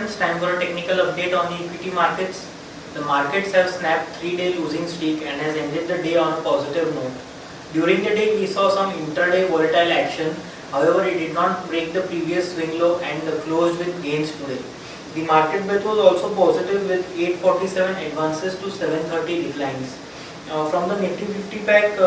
friends, time for a technical update on the equity markets. The markets have snapped 3-day losing streak and has ended the day on a positive note. During the day we saw some intraday volatile action, however it did not break the previous swing low and closed with gains today. The market breadth was also positive with 847 advances to 730 declines. From the Nifty 50 pack,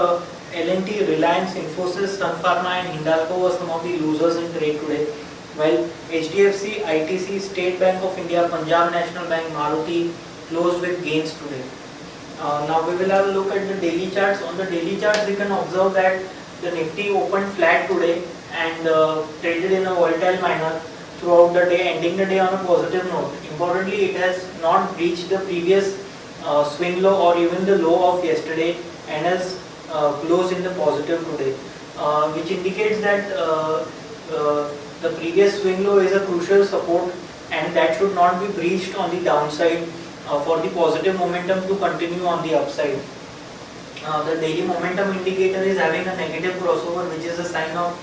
L&T, Reliance, Infosys, Sun Pharma and Hindalco were some of the losers in trade today, while HDFC, ITC, State Bank of India, Punjab National Bank, Maruti closed with gains today. Now we will have a look at the daily charts. On the daily charts we can observe that the Nifty opened flat today and traded in a volatile manner throughout the day, ending the day on a positive note. Importantly, it has not breached the previous swing low or even the low of yesterday and has closed in the positive today, which indicates that the previous swing low is a crucial support and that should not be breached on the downside for the positive momentum to continue on the upside. The daily momentum indicator is having a negative crossover, which is a sign of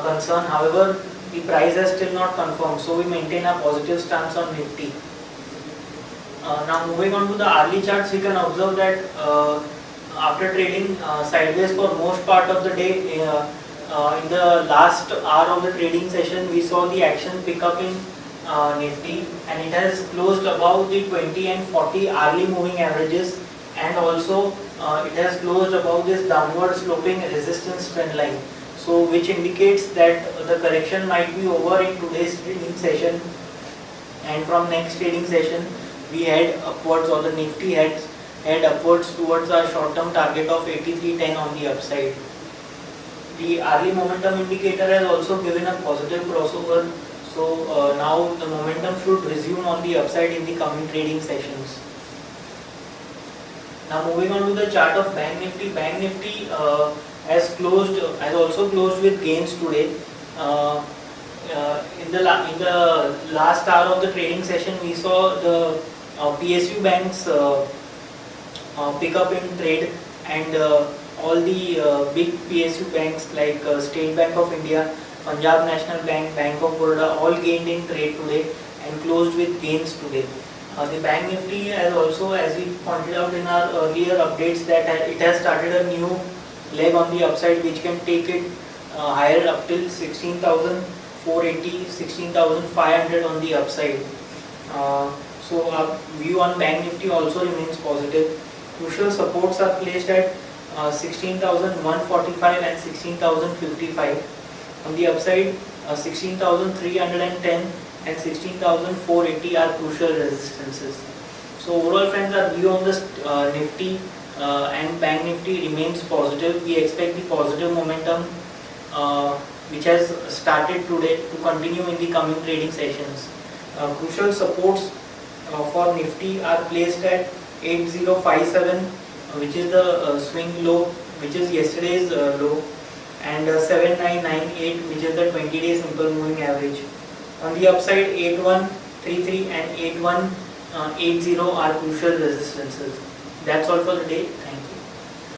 concern. However, the price has still not confirmed, so we maintain a positive stance on Nifty. Now moving on to the hourly charts, we can observe that after trading sideways for most part of the day, in the last hour of the trading session, we saw the action pick up in Nifty, and it has closed above the 20 and 40 hourly moving averages, and also it has closed above this downward sloping resistance trend line. So which indicates that the correction might be over in today's trading session, and from next trading session we head upwards, or the Nifty head upwards towards our short-term target of 83.10 on the upside. The hourly momentum indicator has also given a positive crossover, so now the momentum should resume on the upside in the coming trading sessions. Now moving on to the chart of Bank Nifty. Bank Nifty has also closed with gains today. In the last hour of the trading session, we saw the PSU banks pick up in trade, and all the big PSU banks like State Bank of India, Punjab National Bank, Bank of Baroda all gained in trade today and closed with gains today. The Bank Nifty has also, as we pointed out in our earlier updates, that it has started a new leg on the upside which can take it higher up till 16,480, 16,500 on the upside. So our view on Bank Nifty also remains positive. Crucial supports are placed at 16,145 and 16,055. On the upside, 16,310 and 16,480 are crucial resistances. So overall, friends, our view on this Nifty and Bank Nifty remains positive. We expect the positive momentum which has started today to continue in the coming trading sessions. Crucial supports for Nifty are placed at 8057, which is the swing low, which is yesterday's low, and 7998, which is the 20-day simple moving average. On the upside, 8133 and 8180 are crucial resistances. That's all for the day. Thank you.